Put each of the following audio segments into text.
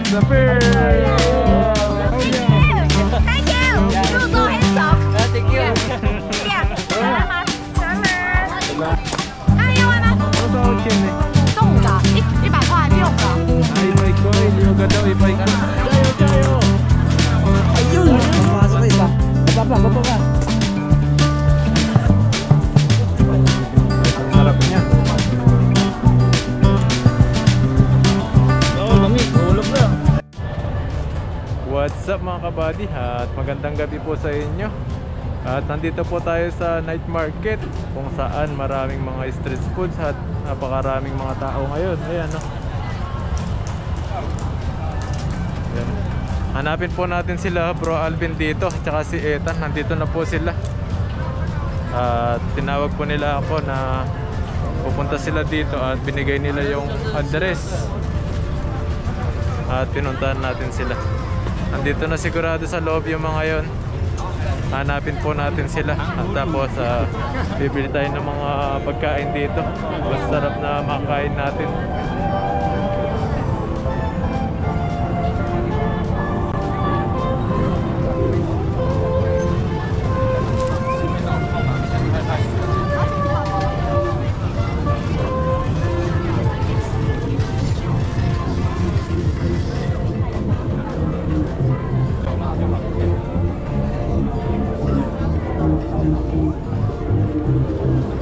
Zafir! Thank you! You so handsome! Thank you! Yeah! Salamat! Salamat!那另外呢？多少钱呢？中午的100块6个。啊，100块，6个daw 100 ka. Jayo, jayo! Ayun! Pumasok isa. Baba pa. Ang sarap niya. Oo, lamig. Ulog na. What's up mga kabady? At magandang gabi po sa inyo. At nandito po tayo sa night market kung saan maraming mga street foods at napakaraming mga tao ngayon. Ayan, no? Ayan. Hanapin po natin sila, Bro Alvin dito, tsaka si Ethan. Nandito na po sila. At tinawag po nila ako na pupunta sila dito at binigay nila yung address. At pinuntahan natin sila. Nandito na sigurado sa loob yung mga yon. Hanapin po natin sila at tapos bibili tayo ng mga pagkain dito. Masarap na makain natin.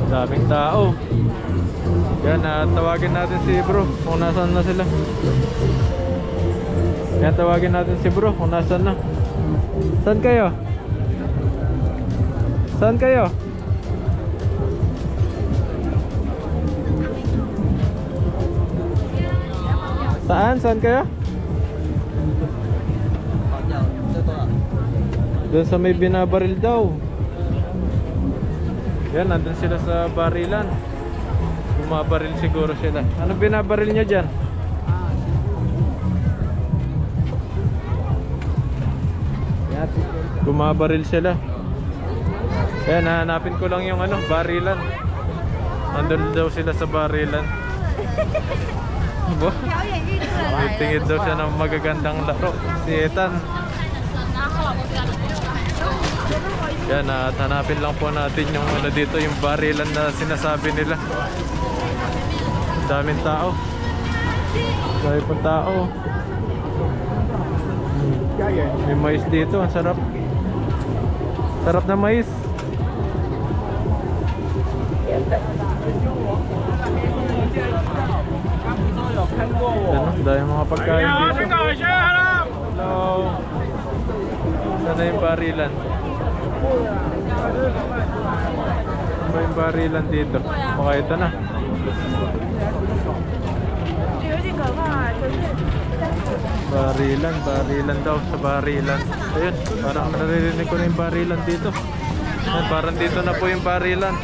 Daming tao. Yan, tawagin natin si bro kung nasaan na sila. Yan, tawagin natin si bro kung nasaan na. Saan kayo? Saan kayo? Saan kayo? Doon sa may binabaril daw. Yan, nandun sila sa barilan. Bumabaril siguro sila. Ano binabaril nyo dyan? Bumabaril sila. Yan, hanapin ko lang yung barilan. Nandun daw sila sa barilan. Tingin daw siya ng magagandang laro. Si Ethan. Yan, at hanapin lang po natin yung dito, yung barilan na sinasabi nila. Daming tao. Dami pong tao. May mais dito, ang sarap. Sarap na mais. Dahil mga pagkain dito. Hello. Sana yung barilan. Ano yung barilan dito? Baka ito na. Barilan daw sa barilan. Ayun, parang naririnig ko na yung barilan dito. Yan, parang dito na po yung barilan.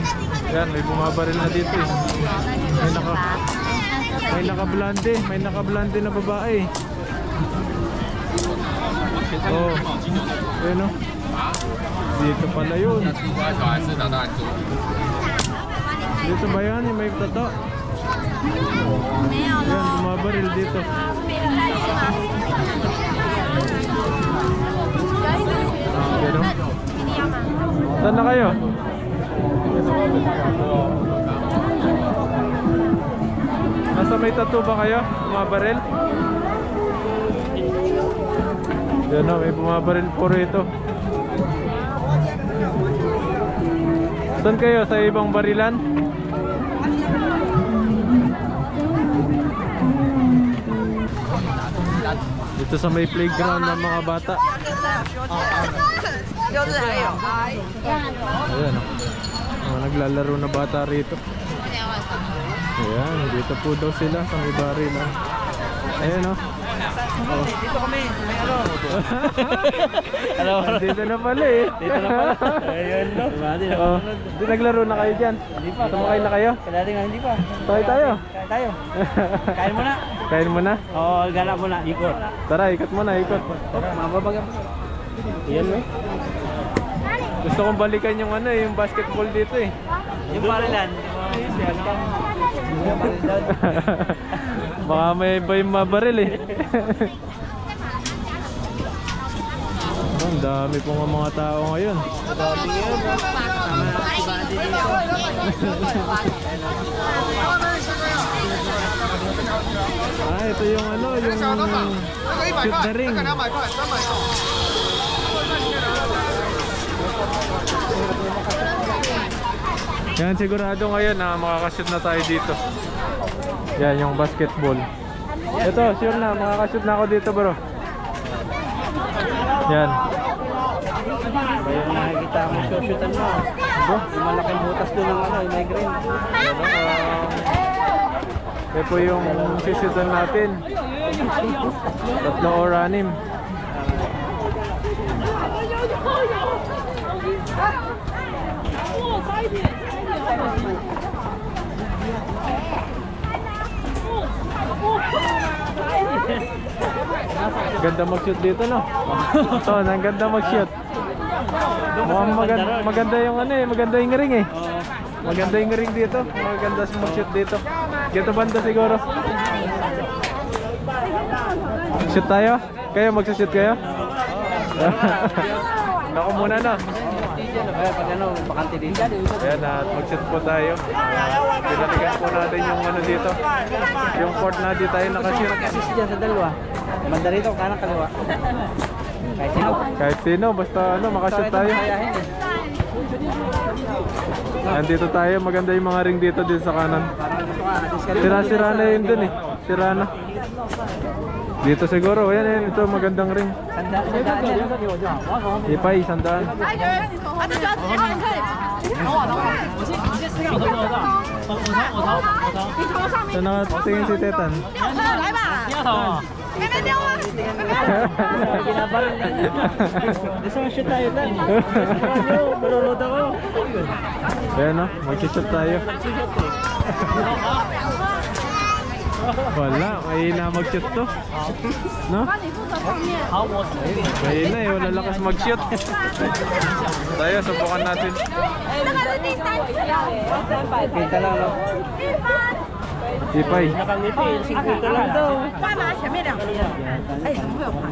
Yan, may bumabaril na dito eh. May naka-blonde na babae. Oh, ayun o. Dito pala yun. Dito ba yan? May tato. Yan, bumabaril dito. Ayun o. Saan na kayo? Nasa may tattoo ba kayo? Bumabaril? Yan o, may bumabaril po rito. Saan kayo? Sa ibang barilan? Dito sa may playground ng mga bata. Ayan o, naglalaro na bata rito. Ayan, dito po daw sila sa may barilan. Ayan o. Dito kami, may Dito na pala eh. Dito na pala. Ayun, no? Oh, naglaro na kayo dyan? Hindi pa. Sumakay na kayo? Dati nga hindi pa. Sakay tayo. Kain tayo. Kain muna. Kain mo na? Oo, gala muna. Ikot. Tara, ikot muna, ikot. Mababaga. Iyan mo. Gusto kong balikan yung yung basketball dito eh. Yung barilan. Baka may iba yung mabaril eh. Ang dami po nga mga tao ngayon. Ah, ito yung ano, yung shoot the ring. Yan, sigurado ngayon na makakashoot na tayo dito. Yan, yung basketball. Ito, sure na, makakashoot na ako dito bro. Yan. Ayun, nakikita mo shoot-shootan mo. Yung malaking butas doon ng ano, yung may green. Ito po yung sishootan natin. 3 or 6. Ganda mag-shoot dito, no? Ito, ang ganda mag-shoot. Mukhang maganda yung ano eh, maganda yung ring eh. Maganda yung ring dito. Maganda mag-shoot dito. Dito banda siguro. Shoot tayo? Kayo mag-shoot kayo? Ako muna na. Pag ano, bakante din. Ayan, at mag-shoot po tayo. Pinaligan po natin yung ano dito. Yung court na di tayo nakashoot. Assist dyan sa dalawa. Banda rito, kanan kaliwa. Kahit sino. Kahit sino, basta ano, makashoot tayo. Nandito tayo, maganda yung mga ring dito din sa kanan. Sira-sira na yun dun eh. Sira na. Dito siguro, ayan, ito magandang ring. Ipay, 100. So nakatingin si Tetan. Gusto mo shoot tayo lang. Malulod ako. Ayan o, mag-shoot tayo. Wala, mahina mag-shoot to. No? Mahina eh, wala lakas mag-shoot. Tayo, subukan natin. Pinta lang, no? Ipay. Nakangiti, 50 lang daw. 干嘛？前面两个。哎，怎么会有盘？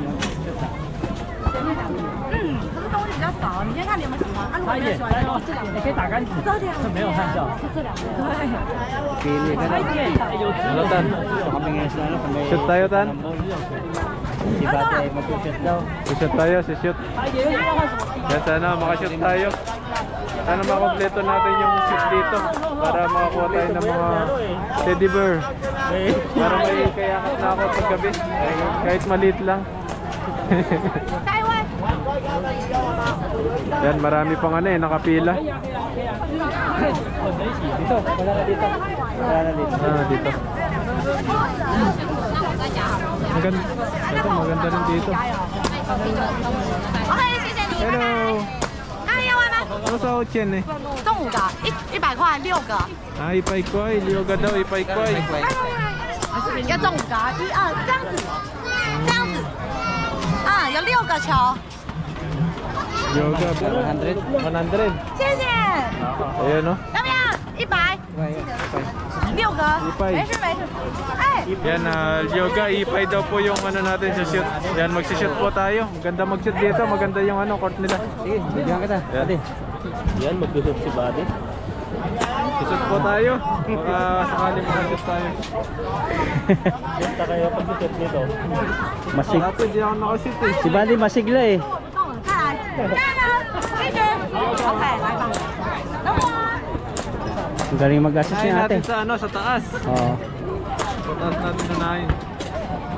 前面两个。嗯，可是东西比较少，你先看你有没有喜欢。啊，如果没有喜欢，就这两个。你可以打干净。这两个。没有看到。是这两个。对。 Pili ka na. Ano Tan? Kami ngayon sa ano, kami. Shoot tayo Tan? Si Bate ay mag-shoot daw. Shoot tayo, shoot. Yan, sana makashoot tayo. Sana makompleto natin yung shoot dito para makakuha tayo ng mga teddy bear. Para may kayakat na ako paggabi. Kahit maliit lang. Yan, marami pang ano eh, nakapila. Dito, wala na dito. Wala na dito. Ah, dito. Maganda, ito, maganda rin dito. OK，谢谢你。 Hello! 那要完吗？ Ano sa Ochen eh? 中午的，100块6个。 Ah, ipay koy. Liyoga daw, ipay koy. 要中午的，1、2，这样子，这样子。啊，有6个球。 Liyoga, 100. 100. 谢谢。 Ayan no? 要不要？100。6个。Ipay. 没事没事。哎。 Yan, yoga, ipay daw po yung ano natin sa shoot. Yan, magsishoot po tayo. Maganda mag-shoot dito, maganda yung ano, court nila. Sige, bigyan kita. Yan. Ate. Yan, mag-shoot si Bate. Shoot po tayo. Baka sakali mag-shoot tayo. Punta kayo pag-shoot nito. Masig. Dati hindi ako nakashoot eh. Si Bate masigla eh. 看来，加油，继续。OK，来吧。等我。 Ang galing mag-assist Unahin niya ate. natin sa ano, sa taas. Oo. Sa taas natin unahin.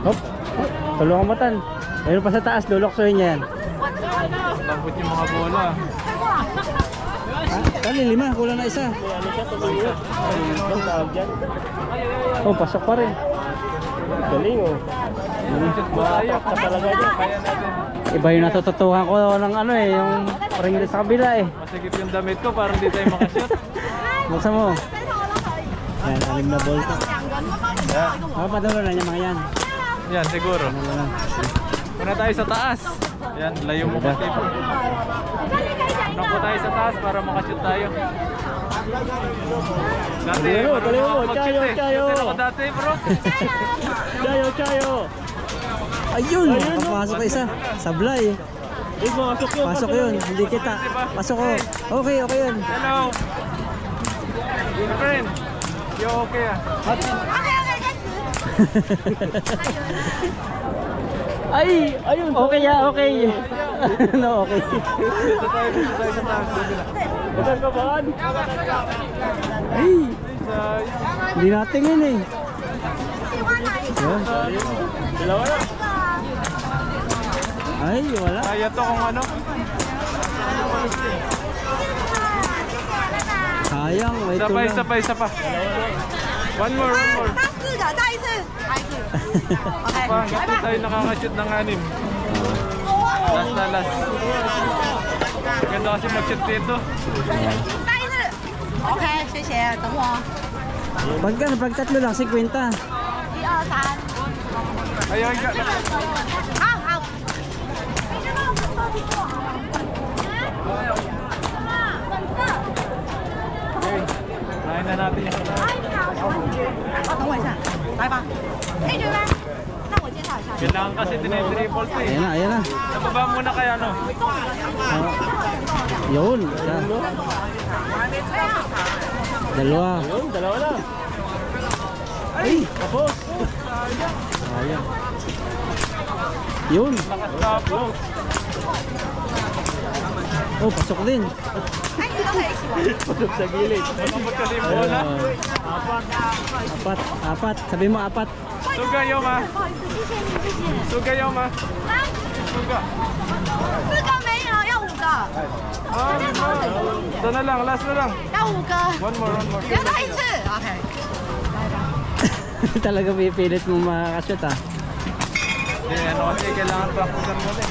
Hop. Tulungan mo Tan. Ayun pa sa taas, luloksohin niya yan. Tapos yung mga bola. Tan, 5. Kulang na isa. Oh, pasok pa rin. Galing oh. Shoot po tayo. Talaga niya, kaya natin. Iba yung natututuhan ko ng ano eh, yung ring sa kabila eh. Masikip yung damit ko para hindi tayo makashoot. Buksan mo. Yan, 6 na ball to. Yan. Mapapadalo na niya mga yan. Yan, siguro. Muna tayo sa taas. Yan, layo mo kasi. Muna po tayo sa taas para makashoot tayo. Dati, Dali mo, mag-shoot Chayo, eh. Chayo. Shoot ako dati, bro. Chayo, Chayo. Ayun, papasok ka isa. Sablay. Pasok yun, hindi kita. Pasok ko. Okay, okay yun. Hello. My friend. You okay ah? Ay, ayun. Okay ya, okay. No, okay. Dito tayo sa taas. Bukan ka ba? Ay, hindi natin yun eh. Dalawa na. Ay, wala. Kaya to kung ano. Sayang, may Isa pa, tulang. isa pa, isa pa. One more, one more. 他四个，再一次，再一次。OK， Pa, hanggang tayo nakaka-shoot ng 6. Last na last. Ganda kasi mag-shoot dito. 再一次。OK，谢谢，等我。 Pag tatlo lang, 50. 1、2、3。 Ayaw, ayaw. 好好。 Okay. Kain na natin yung等我一下，来吧。可以这边，那我介绍一下。 kailangan kasi tinitriple to eh. Ayan na, ayan na. Nababa muna kaya ano? Yun, isa. Dalawa. Yun, dalawa lang. Ay, tapos. Sayang. Yun. Nakastapos. Oh, pasok din. 哎，你都可以一起玩。 Pasok sa gilid. Malambot kasi yung bola. Apat. Sabi mo apat. Suga yo ma. 不好意思，谢谢你，谢谢。 Suga yo ma. 来， Suga. 4个没有，要5个， Ito na lang, last na lang. 要5个。 One more, one more. 不要再一次，OK。 Talaga pipilit mo makakashoot ah. Eh, ano kasi kailangan practicean mo din.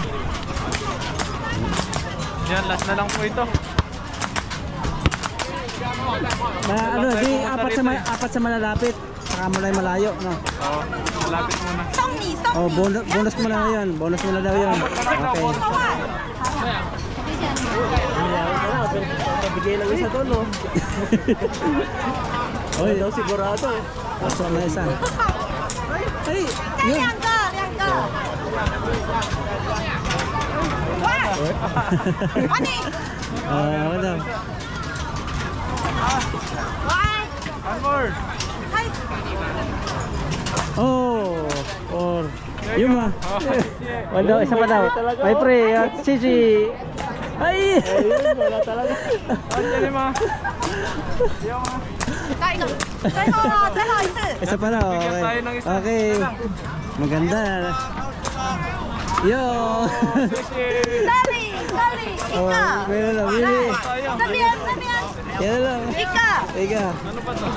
Yan, last na lang po ito. Ano, di apat sa malalapit. Saka mo lang malayo, no? Oo, malapit muna. 送你，送 Oh, 你。 bonus mo na yun. Bonus mo na daw yun. Okay. 好啊，谢谢你。 Bigay lang isa doon, no? Oy, daw sigurado. Pasok na isa. Ay, 再yun. 2个，2个。喂，王宁， Ano daw? 喂， One more. 嗨， Oh, or yun ma. Oh, Wala, isa pa daw. May pre, Cici. Ay! wala talaga. Andiyan ma. Yo ma. 再一个，最后一次。 Isa pa daw. Bigyan tayo ng isa. Okay. Maganda. Yo!这里，这里一 Oh, 个， meron lang, Willy. 这边，这边 Yan lang. 一个。 Ika. Ano ba to?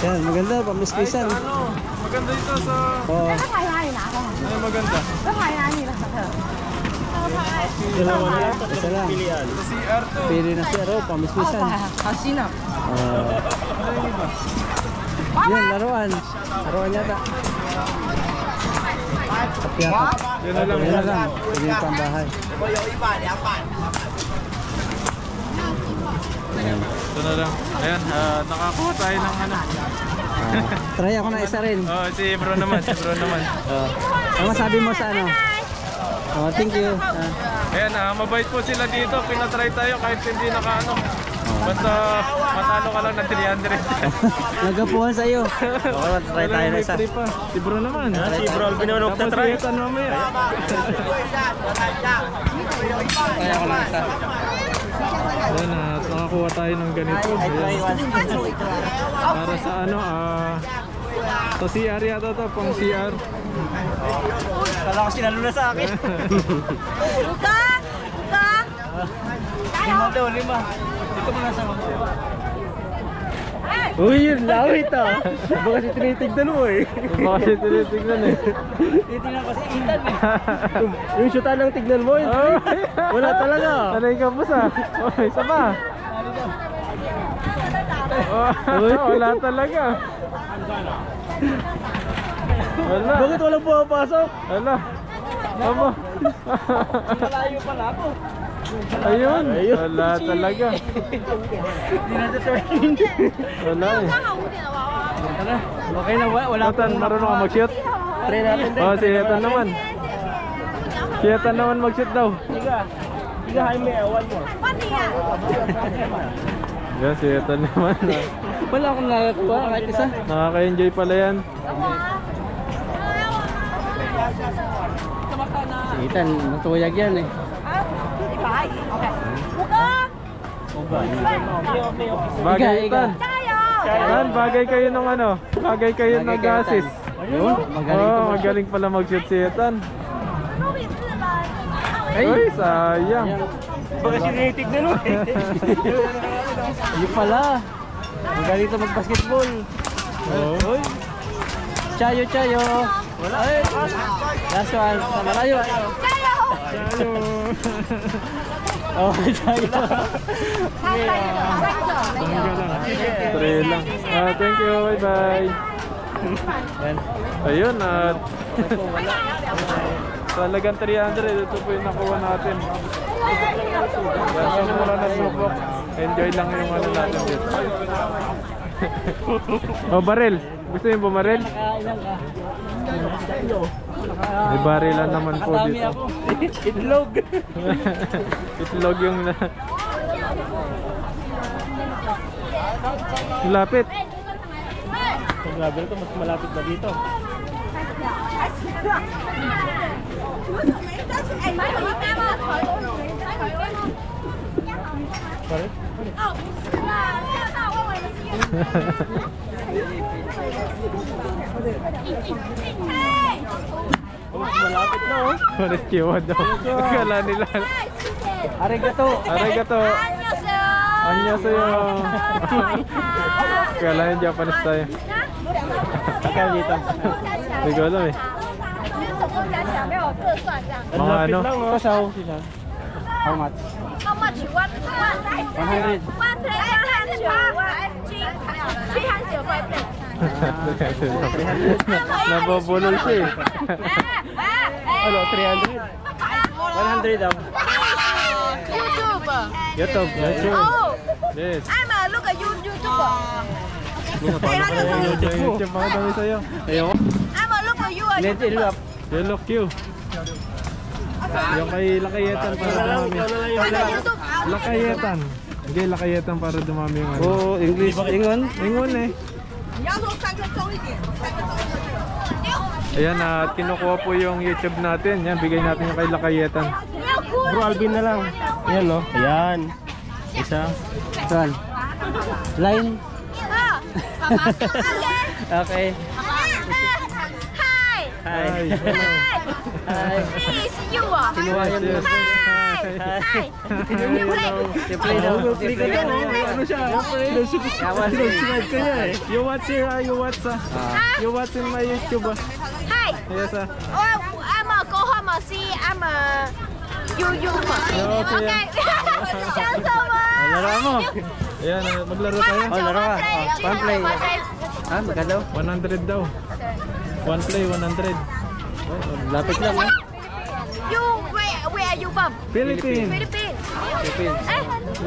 Yan, maganda. Pamiskisan. Ano? Maganda ito sa... Oh, 这牌哪里拿的？ Ano maganda? 这牌哪里拿的？这个牌。 isa lang. Sa CR to. Pili na siya, Ro. Pamiskisan. 好新啊！ Yan, laruan. Laruan yata. Tapyata. Yan na lang. Yan na lang. Pili yung pambahay. Ayan. Ito na lang. Ayan, nakakuha tayo ng ano. Try ako na isa rin. Oh, si bro naman, si bro naman. Ano masabi mo sa ano? Oh, thank you. Ayan, mabait po sila dito. Pinatry tayo kahit hindi nakaano. Basta matalo ka lang ng 300. Nagapuhan sa iyo. Okay, try tayo na isa. May free pa. Si bro naman. Si bro, binulog na Tapos try. si Ethan mamaya. Kaya ako lang isa. Ayan, nakakuha tayo ng ganito. Ayan. Para sa ano, sa CR yata to, pang CR. Kala ko sinalo na sa akin. 五个，加油！ Lima. Dito mo na sa Uy, yun, lawit ah. Baka kasi tinitignan mo eh. Baka kasi tinitignan eh. Tinitignan kasi itan eh. Yung shoota lang tignan mo, wala talaga. Alay ka po sa. Oh, isa pa. Oh, wala talaga. Wala. Bakit walang pumapasok? Wala. Aba. Malayo pala ako. Ayun. Wala talaga. Hindi na determine. Wala eh. 刚好5点的娃娃。 Okay na ba? Wala Ethan, marunong ka mag-shoot? Try natin din. Oh, si Ethan naman. 谢谢。你要换 Kiyata naman mag-shoot daw. Tiga Jaime, one more. Yan, kiyata naman. Wala akong nakakuha kahit isa. Nakaka-enjoy pala yan. Si Ethan, matuyag yan eh. 100 ，OK，五哥， Bagay Iga. Ethan. 加油！ Yan, bagay kayo ng ano? Bagay kayo Bagay nag-assist. Ayun, magaling Oo, to magaling pala mag-shoot si Ethan. 路比是吧？ Ay, sayang. Baka sinitignan mo eh. Ayun pala. Magaling to mag-basketball. Oo. Chayo, chayo. Wala. Ay, last one. Sama tayo. 加油！ Sayo. Oh, chayo. 他3个，Three lang. Thank you, bye-bye. Yan. Ayun, at talagang 300. Ito po yung nakuha natin. Yan, mura na subok. Enjoy lang yung ano natin dito. Oh, baril. Gusto yung bumaril? Nakailang ka. May barilan naman po Nakadami dito. ako. Itlog. Itlog yung lapit. Pag grabe ito, mas malapit na dito. 哎，买有一杯吗？Sorry? 哦，不是啦，看到我以为是烟。Oh, mas malapit na oh. Parang kiwa daw. Akala nila. Arigato. Arigato. Anya sa'yo. Akala yung Japanese tayo. Akala dito. Hindi ko alam eh. 总共加起来没有各算这样。 Mga ano? Kasaw. How much? How much? One 100. One plate 100 one three hundred five plate. Nabubulol siya eh. Ano, 300? 100 daw. YouTube. YouTube. Oh, Yes. I'm a look at YouTuber. YouTube ako dami sa'yo. Ayoko. I'm a look at you. Net ilap. Yellow Q. Yung kay Lakayetan para dumami. I'm a YouTube. Lakayetan. Hindi, Lakayetan para dumami yung ano. Oh, English. Ingon. Ingon eh. 你要说3个钟一点，3个钟。 Ayan, at kinukuha po yung YouTube natin. Yan, bigay natin yung kay Lakayetan. Bro Alvin na lang. Ayan no. Ayan. Isa. Saan? Line. Okay. Hi. Hi. Hi. Please, you are. Kinuha yun. Yes. Hi. You play. Play daw. Play ka daw. Ano siya? Subscribe ka niya eh. You watch here, you watch in my YouTube. Hi. Yes, Oh, I'm a go home and see. I'm a YouTuber. Okay. Okay. 讲什么？ Laro mo. Ayan, maglaro tayo. Oh, laro ka. One play. Ah, magkano? 100 daw. One play, 100. Lapit lang eh. You where are you from? Philippines. Philippines. Philippines. Eh,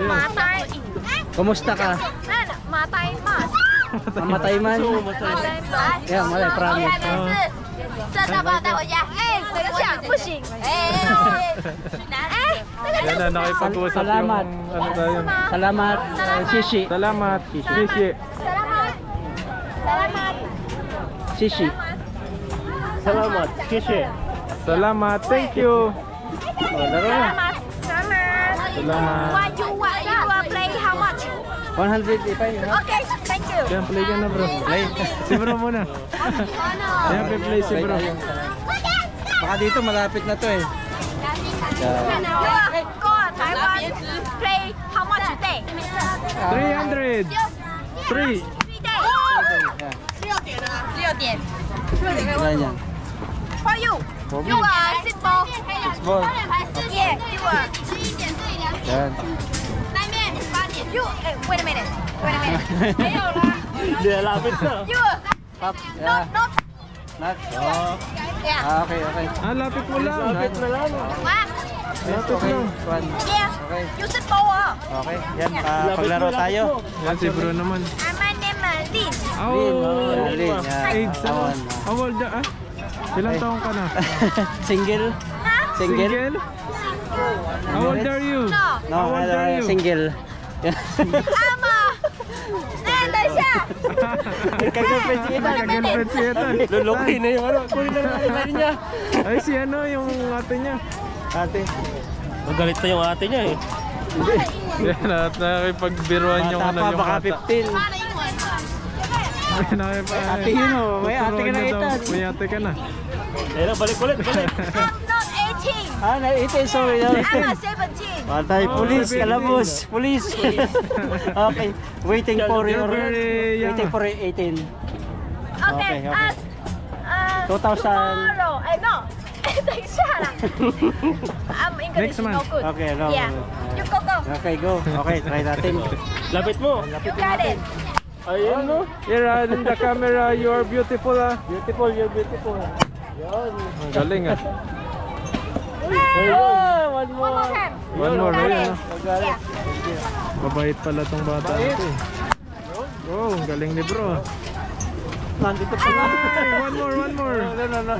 Matay. Kumusta ka? Matay mas. Mamatay man. Matay mas. Yeah, malay, promise. 真的把我带回家。哎，这个像不行。哎，Yan na, nakipag-usap yung Salamat. ano tayo. Salamat. Shishi. Salamat. Shishi. Salamat. Salamat. Shishi. Salamat. Shishi. Salamat. Thank you. Oh, laro na. Salamat. Salamat. Salamat. What you play how much? 100 ipay. Okay, thank you. Yan, play ka na bro. Play. Si bro muna. Yan, play si bro. Baka dito malapit na to eh. Go Taiwan play how much you take? 300. 3. 3 days. 6点。 Yan yan. For you. For me. You are simple. Ball. Yeah, you are. Yan. You wait a minute. Wait a minute. 没有啦。 Hindi, lapit na. You Pop. not Yeah. not. Not. Yeah. Ah, okay, okay. Ah, lapit mo lang. Lapit na lang. What? Lapit Okay. lang. One. Yeah. Okay. You simple. Okay. Yan, paglaro tayo. Yan, si bro naman. My name is Lin. Oh, Lin, yan. AIDS. Awan. How old ah? Ilang taong ka na? Single. Ha? Single? How old are you? No. No, How old are you? single. 阿妈，哎，等一下， Nagka-girlfriend si Ethan. Girlfriend si Ethan. Luluki na yung ano. Kunin na natin niya. Ay, si ano, yung ate niya. Ate. Magalit na yung ate niya eh. Yan, at nakipagbiruan yung Bata ano pa, yung baka bata. 15. Ate yun oh. May ate ka na, Ethan. May ate ka na. Ayun na, balik ulit, balik. I'm not 18. Ah, na 18, sorry. I'm a 17. Patay, Oh, police, 17. kalabos, police. Okay, waiting for You're your, very young. waiting for 18. Okay, okay. 2000. tomorrow. I know. 等一下啦。I'm English Next month. no good. Okay, no. Yeah. You go go. Okay, go. Okay, try natin. Lapit mo. You got it. Ayun no. Here, in the camera, you are beautiful ah. Beautiful, you're beautiful. Ang galing ah. Oh, one One more more. time. One more, Got ayun it. ah. Yeah. Mabait pala tong bata ito eh. Oh, ang galing ni bro. Nandito pa na. Ay, one more, one more. No.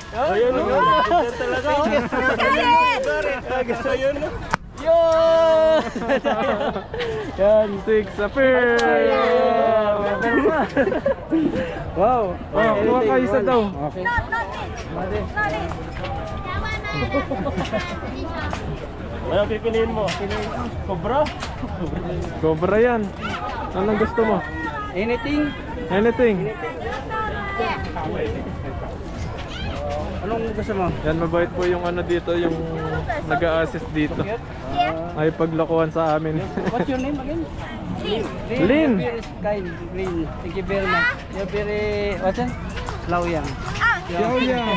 Ayun no. Ayun talaga. Got it. Ayun no. Yo! Yan, 6 appear. Wow. Oh, kuha ka isa daw. Okay. Not this. Not this. Anong pipiliin mo? Cobra? Cobra yan. Anong gusto mo? Anything? Anything. Anong gusto mo? Yan, mabait po yung ano dito, yung nag-a-assist dito. Yeah. Ay paglokohan sa amin. What's your name again? Lin. You're very kind, Lin. Thank you very much. You're very, what's that? Laoyang. Ah, Xiao Yang.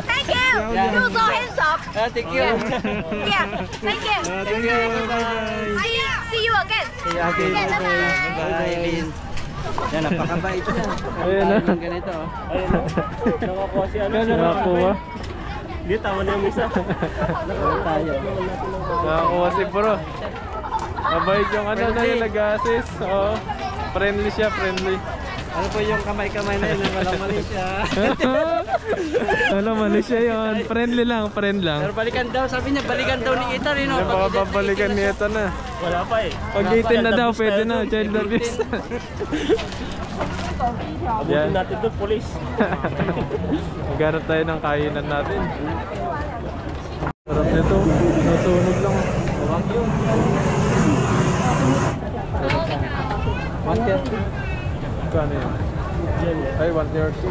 thank you. You so handsome. Thank you. Yeah. Thank you. Thank you. Bye-bye. See you again. Okay, bye-bye, Lin. Yan, napakabait niya. Ayun na. Yung ganito. oh. Ayun no. Nakakuha si ano. Nakakuha. Hindi, tama na yung isa. Tayo. Nakakuha si bro. Mabait yung ano na yung nag-assist. Oo. Friendly siya, friendly. Ano po yung kamay-kamay na yun? Walang mali siya. Wala, mali siya yun. Friendly lang, friend lang. Pero balikan daw, sabi niya, balikan daw ni Ethan. Yung baka babalikan niya ito na. Wala pa eh. Pag 18 na daw, pwede na. Child abuse. Abutin natin doon, police. Maghanap tayo ng kainan natin. Sarap nito. Nasunog lang. Kano yan? Ay, 130.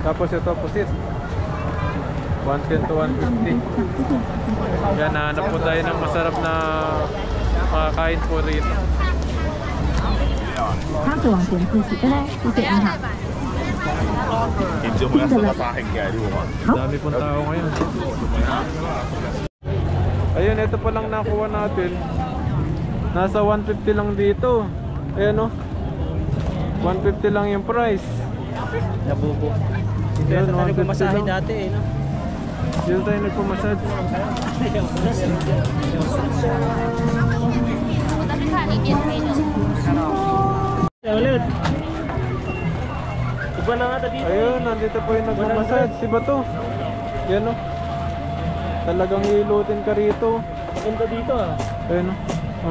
Tapos ito, pusit. 110 to 150. Yan, nahanap po tayo ng masarap na makakain po rito. 他是往点自己的嘞，谢谢你好。 Dami pong tao ngayon. Ayun, ito pa lang nakuha natin. Nasa 150 lang dito. Ayan o. 150 lang yung price. Nabubo. Dito Yun, tayo 150 pumasahe lang. dati eh, no? Dito tayo nagpumassage. Ulit. Iba na nga dito. Ayun, nandito po yung nagpumassage. Si Bato. Yan o. Talagang hilutin ka rito. Maganda dito ah. Ayun o.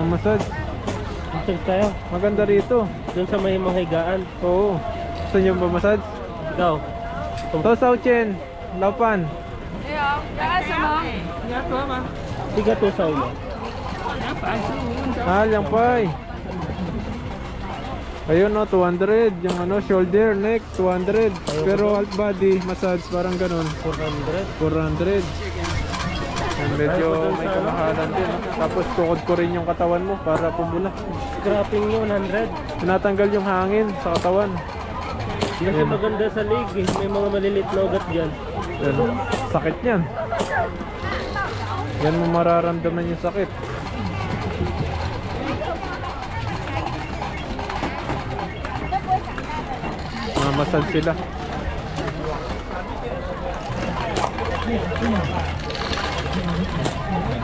Massage. Check tayo. Maganda rito. Doon sa may mga higaan. Oo. Gusto nyo ba massage? Ikaw. To Sao Chen. Laupan. Tiga to sa ulo. Ah, yang pay. Ayun no, 200. Yung ano, shoulder, neck, 200. Pero alt body, massage, parang ganun. 400. Yung medyo may kamahalan din. No? Tapos tukod ko rin yung katawan mo para pumula. Scrapping nyo, 100. Tinatanggal yung hangin sa katawan. Kasi Ayun. maganda sa leg eh. May mga malilit na ugat dyan. Ayun. Sakit yan. Yan mo mararamdaman yung sakit. Mamasal sila.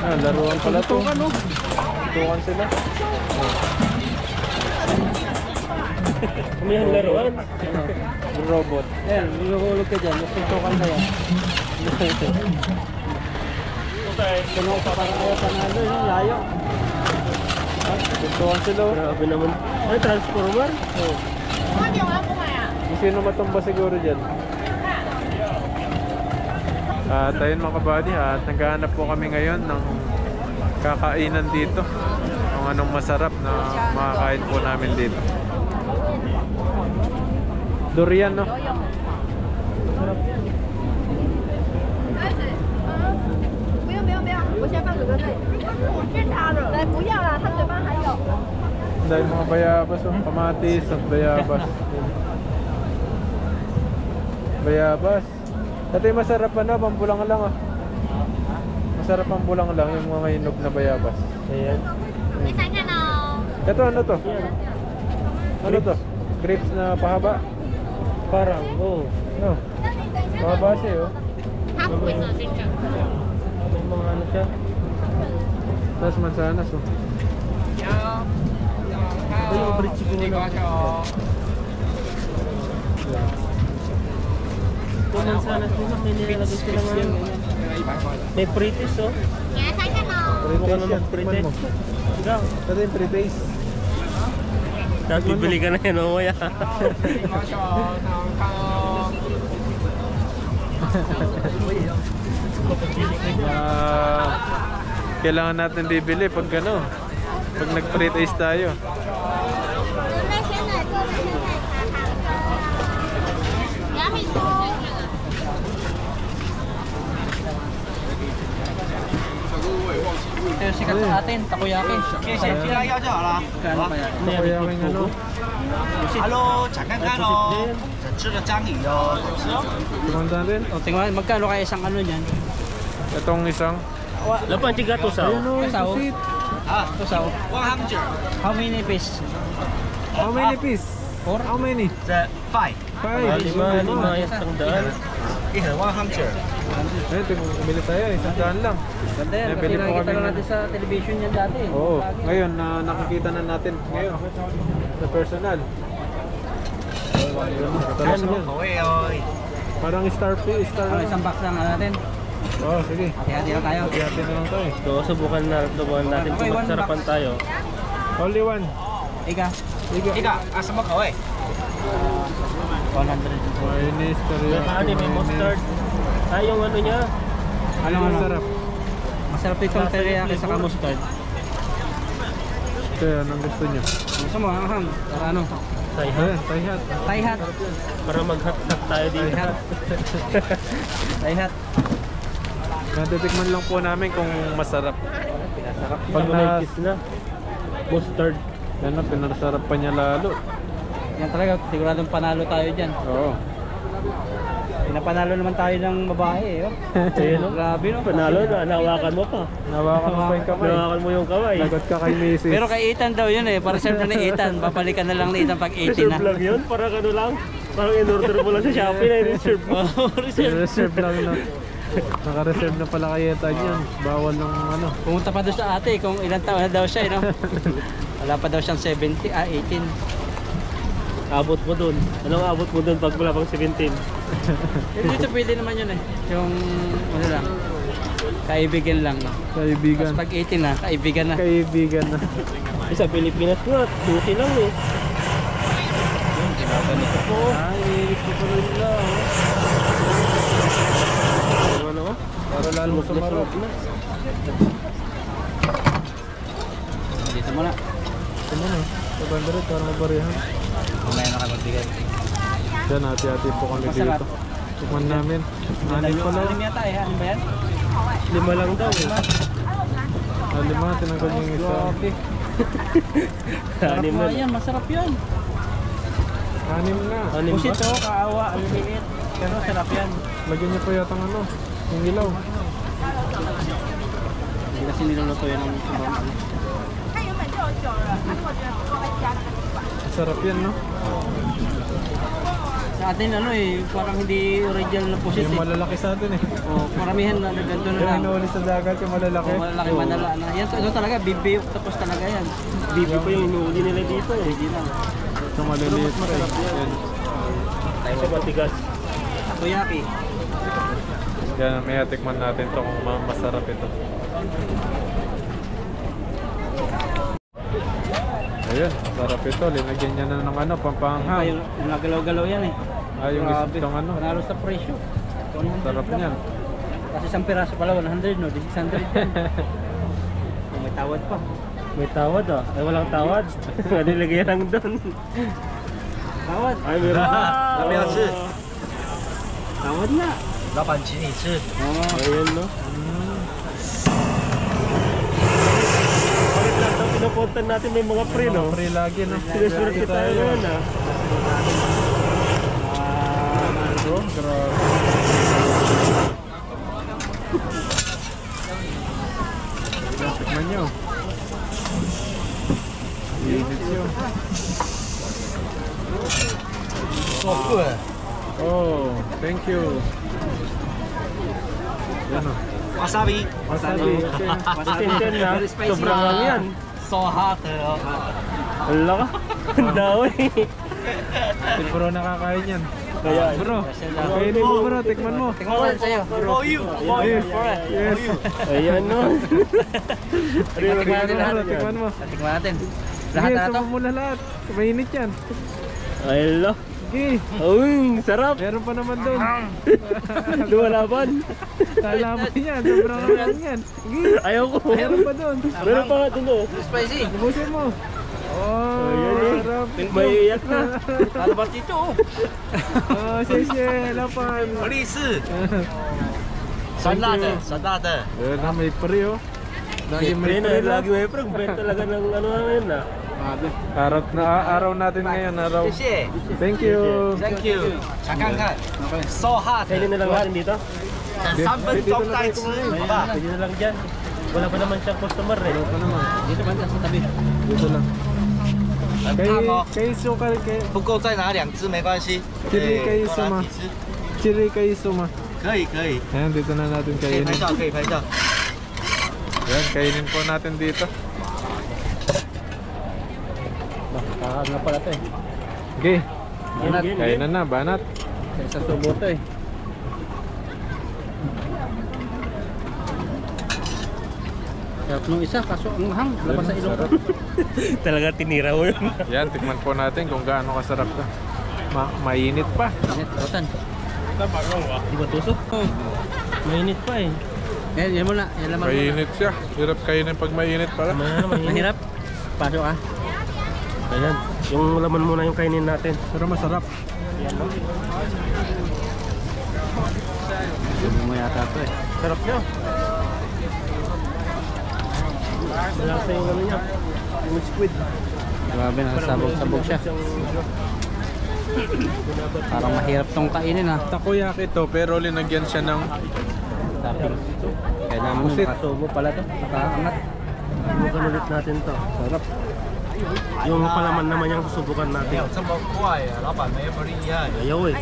Ah, laruan pala to. Tukan sila. Kami yung laruan. Robot. Ayan, lululog ka dyan. Masutukan na yan. Okay. Tunog pa para kaya panalo yun. Layo. Tuntuan sila. Oh. Grabe naman. Ay, transformer? Oh. Kung sino matumba siguro dyan. At ayun mga kabady, at naghahanap po kami ngayon ng kakainan dito. Kung anong masarap na makakain po namin dito. Durian, no? Sarap. 不要，我先放这个这里。来，不要了，他嘴巴还有。 Dahil mga bayabas, oh. Kamatis at bayabas. Bayabas. Dati masarap ano, pambulang lang ah. Masarap pambulang lang yung mga hinog na bayabas. Ayan. Ito ano to? Ano to? Grapes na pahaba? Parang, oh. No. Pahaba siya oh. May mga ano siya. Tapos mansanas oh. Ay, yung bridge siguro na. Kung mansanas nila, may nilalagay silang ano. May pre-taste, oh. Mukha na mag-pre-taste. Ikaw. Ito yung pre-taste. Tapos bibili ka na yan, oh, ya. Kailangan natin bibili pag ano, pag nag-pre-taste tayo. Ito yung sikat sa atin, takoyaki. Kano pa yan? Kaya yung ano, ，Hello， 查看看哦，吃个章鱼哦，好吃哦。 kumanda din. O, tingnan, magkano kaya isang ano niyan? Itong isang. Lapan, tiga to sa. Ayun oh, Kasaw. susit.啊 Ito sa，100， how many piece? How many piece? Four? How many? 这 five， Five. Lima, isang daan. 一盒100。 Ayun, bumili tayo, isang daan lang. Ganda yan, May kasi pili po nakikita kami lang ng- natin sa television yan dati. Oo, Lagi. ngayon na nakikita na natin ngayon sa personal. Tapos yan. 口味哦， Parang star Ano, isang box lang natin. Oo, sige. Hati-hati lang tayo. Hati na lang tayo. So, subukan natin Okay, kung one magsarapan box. tayo. Only one. Ika, 一个啊，什么口味？ 100. Mayonnaise, teriyaki, Nakaani, may mustard. Ah, yung ano niya. Ano ang sarap? Masarap itong teriyaki sa mustard. Ito yan, ang gusto niyo. Gusto mo, hanghang? Para ano? Taihan. Ayan, tayhat. Thai hat. Para mag-hot-hot tayo dito. Thai hat. Thai hat. Natitikman lang po namin kung masarap. Pinasarap. Pag Pag na, na. Mustard. yan na, pinasarap pa niya lalo. Yan talaga, siguradong panalo tayo dyan. Oo. Pinapanalo naman tayo ng babae eh. Oh. Ayun, no? Grabe no. Panalo na, nahawakan mo pa. Nawakan mo pa yung kamay. Nahawakan mo yung kamay. Lagot ka kay Mrs. Pero kay Ethan daw yun eh. Para serve na ni Ethan. Babalikan na lang ni Ethan pag 18 Reserve na. lang yun, parang ano lang. Parang in-order mo lang sa Shopee na i-reserve mo. Oh, reserve. Reserve lang na. Naka-reserve na pala kay Eta dyan. Bawal ng ano. Pumunta pa doon sa ate kung ilang taon na daw siya eh, no? Wala pa daw siyang 18. Abot mo dun. Anong abot mo dun pag wala pang 17? Dito pwede naman yun eh. Yung ano lang. Kaibigan lang. No? Kaibigan. Tapos pag 18 na, kaibigan na. Kaibigan na. Sa Pilipinas nga, 20 lang eh. Ganito po. Ay, ilis ko pa rin lang. Ano ko? Para lalo sumarap. Dito muna. Ito mo na. Sa bandarit para mabarihan. Mamaya na kayo magbigay. Yan, hati-hati po kami Masarap. dito. Tukman namin. Anim pala. Anim yata eh. Anim ba yan? 5 lang daw eh. Lima, tinanggal yung isa. Sarap Anim nga na. yan. Masarap yan. Anim na. Anim Pusit ba? oh, kaawa. Ang liit. Pero sarap yan. Lagyan niyo pa yata ng ano. Yung ilaw. Hindi kasi niluluto yan ng ibang ano. Sarap yan, no? Sa atin ano eh, parang hindi original na pusit Yung eh. malalaki sa atin eh. Oh, maramihan na ganito na Yung lang. inuuli sa dagat, yung malalaki. Oh, malaki manala na. Yan ito talaga, bibiyok tapos talaga yan. Bibi pa yung inuuli nila dito eh. Original. Ito maliliit pa eh. Yan. Tayo sa matigas. Takoyaki. Yan, may tikman natin to kung masarap ito. Ayun, masarap ito. Linagyan niya na ng ano, pampanghang. Yung nagalaw-galaw yan eh. Yung isang ano. Panalo sa presyo. Sarap niyan. Kasi isang piraso pala 100 no, 600 yan. May tawad pa. May tawad ah. Ay walang tawad. Nilagay lang doon. Tawad. Ay meron. 要不要吃？ Tawad na. 老板请你吃。 Ayan no. Bakit lahat ng pinupuntan natin may mga free no? Free lagi no. Sinuswerte tayo ngayon ah. Bro, grabe. Tikman nyo. Init yun. Oh, thank you. Yan o. Wasabi. Wasabi. Pasensya na. Sobrang lang yan. So hot. Wala ka. Ang dawi. Si bro nakakain yan. Kaya Bro, kainin mo bro, tikman mo. Tingnan ko rin sa'yo. For you. For you. Yes. ayan no. Tikman natin lahat. Bro, tikman mo. Tikman natin. Lahat Sige, na to. sama mo lahat. Mainit yan. Ayun Sige, Uy, sarap. meron pa naman doon. Lumalaban. Kalaman yan, sobrang lang yan. Sige, Ayaw ko. meron pa doon. Meron pa nga doon oh. Spicy. Ubusin mo. Oh, Ayan sarap. May iyak na. Lalabas dito oh. Oh, sese, lapan. 合力士。酸辣的，酸辣的。 Ayan na, may pre oh. Lagi may Pre na, pre lang. lagi may pre. Bet talaga ng ano namin ah. Araw natin ngayon, araw. 谢谢。 Thank you. Thank you。尝看看。So hot。 Kainin na lang natin dito. 等3分钟再吃，好吧？ Pwede na lang dyan. Wala pa naman siyang customer eh. Ano naman? Dito man sa tabi. Dito lang. 很烫哦。 Kay sukal kay 不够再拿2只没关系。 Chili kayo 多 suma. 拿几只。 Chili kay suma. 可以可以， Ayan, dito na natin 可以 kainin. 拍照可以拍照。 Ayan, kainin po natin dito. Kakag na pala to eh. Okay, Banat. kainan na, banat. Sa subo to eh. Sarap nung isa, kaso ang hang. Labas sa ilong ko. Talaga tinira mo yun. Yan, tikman po natin kung gaano kasarap to. Mainit pa. Init, rotan. Di ba tusok? Mainit pa eh. Yan muna, yan lamang muna. Mainit siya. Hirap kainin pag mainit pala. Mainit. Mahirap. Pasok ah. Ayan. Yung laman muna yung kainin natin. Pero masarap. Yan no? Subo mo yata to eh. Sarap niya. Malasa yung ano niya. Yung squid. Grabe na, sabog-sabog siya. Parang mahirap tong kainin ah. Takoyaki to, pero linagyan siya ng Topping. Kailangan mo Pusit. nakasubo pala to. Nakaangat. Subukan ulit natin to. Sarap. Yung palaman naman yung susubukan natin. 这么快啊，老板没不厉害。 Ayaw eh.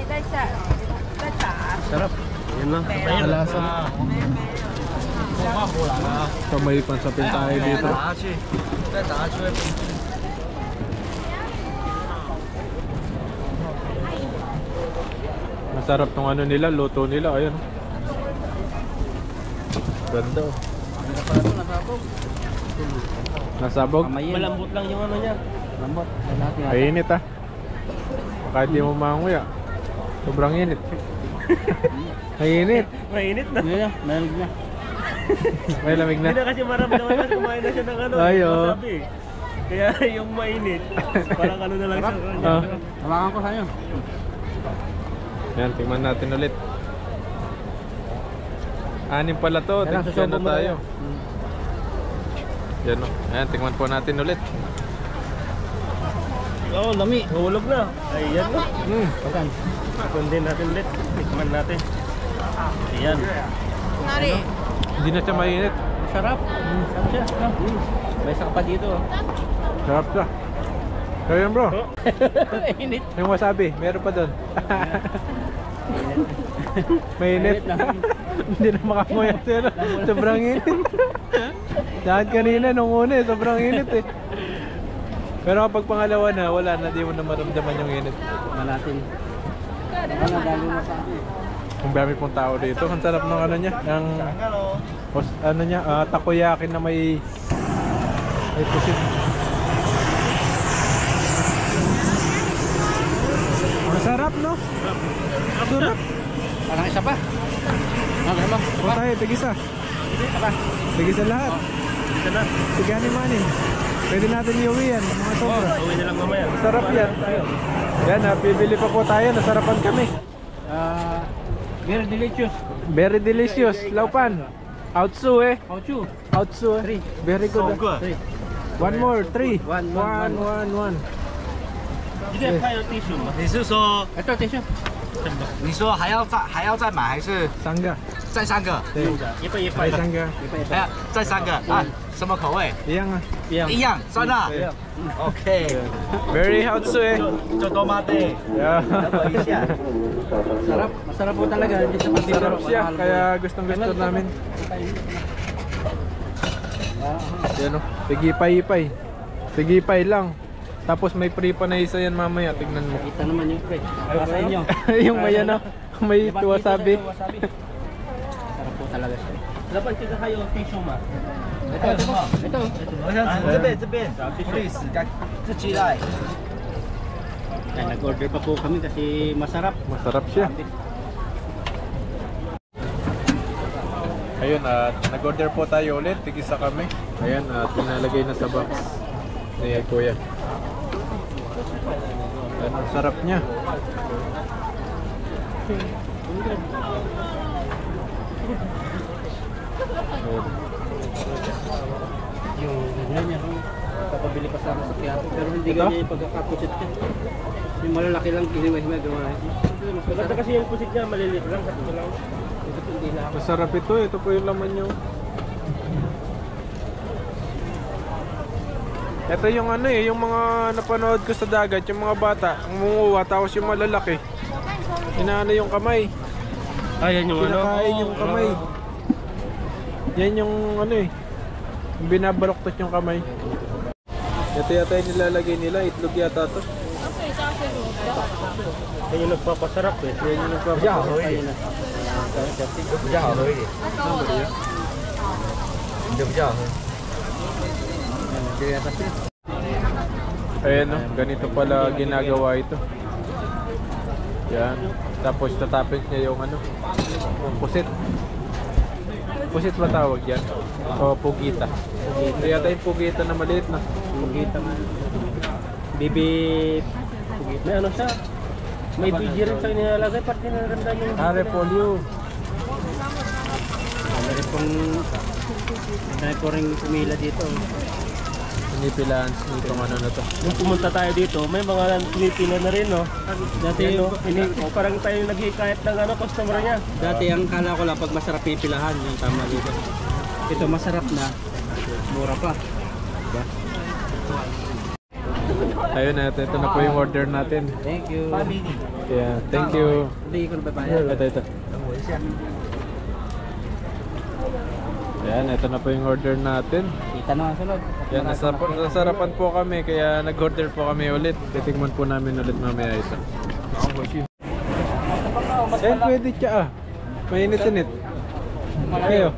Sarap. Yan na. malasa. 换不来啊， So may pansapin tayo 再 dito. 打下去，再打下去会。 Masarap tong ano nila, luto nila. Ayun. Ganda oh. Nasabog. Malambot lang yung ano niya. Lambot. Mainit ah. Kahit di mo manguya. Sobrang init. Mainit. Mainit na. Ngayon, nalag na. May lamig Hindi na. na kasi maramdaman na kumain na siya ng ano. Ay, oh. Wasabi. Kaya yung mainit, parang ano na lang siya. Ah. Hawakan ko sa'yo. Yan, tingnan natin ulit. Anim pala to. Yan lang, Tingnan susubo na mo tayo. lang. Yan o. Ayan, tingnan po natin ulit. Oo, lami. Hulog na. Ayan na. Pagkan. Kundin natin ulit. Tikman natin. Ayan. Hindi na siya mainit. Sarap. Sarap siya. May isa ka pa dito. Sarap siya. Kaya yan bro. Init. Yung wasabi, meron pa doon. Mainit. Mainit na. Hindi na makamuya siya. Sobrang init. Dahil kanina nung una sobrang init eh. Pero kapag pangalawa na, wala na, di mo na maramdaman yung init. Malatin. Ano, dalo na sa akin. Ang dami pong tao dito. Ang sarap ng ano niya, ng ano niya, takoyaki na may pusit. Ang sarap, no? Ang sarap. Parang isa pa. Okay mo. O tayo, tigisa. Tigisa lahat. Ito na. Tigani manin. Pwede natin iuwi yan, mga sobra. Uwi na lang mamaya. Sarap yan. Yan, bibili pa po tayo. Nasarapan kami. Very delicious. Very delicious. Laupan. Outsu eh. Kauchu. Outsu eh. Very good. One more. 3. One. 一个还有tissue吗？你是说， Ito, tissue. 你说还要再买，还是 Sangga. 再3个？对，一份一份 may 的。 sangga. 还要再3个啊？什么口味？ Iyang ah. 一样，酸辣。对 OK， Very outsu eh. 就多妈对， Yeah. 等我一下。 Sarap. Masarap po talaga. Hindi sa Masarap siya, kaya gustong-gusto namin. Yan o, tigipay-ipay. Tigipay lang. Tapos may free pa na isa yan mamaya, tignan mo. Kita naman yung pre. Para sa inyo. Yung may ano, may wasabi. Sarap po talaga siya. Dapat kita kayo tissue ma. Ito. 这边，please，这鸡来。 Kaya nag-order pa po kami kasi masarap. Masarap siya. Ayun, nag-order po tayo ulit, tigisa kami. Ayan, pinalagay na sa box ni Kuya. Ayan, ang sarap niya. Ayan. Yung ganyan niya. Papabili pa sa masakyan. Pero hindi Ito? ganyan yung pagkakapusit niya. Yung malalaki lang, hinimay-himay gawa. Maganda kasi yung pusit niya, maliliit lang. Sakto lang. Hindi lang. Masarap ito, ito po yung laman nyo. Ito yung ano eh, yung mga napanood ko sa dagat, yung mga bata, ang munguha, tapos yung malalaki. Inaano yung kamay. Ayan yung ano. Kinakain yung kamay. Yan yung ano eh, yung binabaloktot yung kamay. Ito yata yung nilalagay nila, itlog yata to. Yan yung nagpapasarap eh. Yan yung nagpapasarap. Ayan no, ganito pala ginagawa ito. Yan. Tapos tatapit niya yung ano, yung pusit. Pusit ba tawag yan? O pugita. Ito yata yung pugita na maliit na. Pugita nga. Bibi... May ano siya. May BG rin sa nilalagay. Pati naganda yung... Repolyo. Dahil po rin pumila dito. Pinipilaan nitong ano na to. Nung pumunta tayo dito, may mga Pilipino na rin, no? Dati parang tayo naghihikayat ng ano, customer niya. Dati ang kala ko lang pag masarap pipilahan, yung tama dito. Ito masarap na, mura pa. Diba? Ayun na, ito na po yung order natin. Thank you. Yeah, thank you. Hindi ko na babayad. Ito. Ayan, ito na po yung order natin. Kita na ang sunod. Yan, nasarapan po kami, kaya nag-order po kami ulit. Titigman po namin ulit mamaya ito. Eh, pwede siya ah. Mainit-init. Ayo.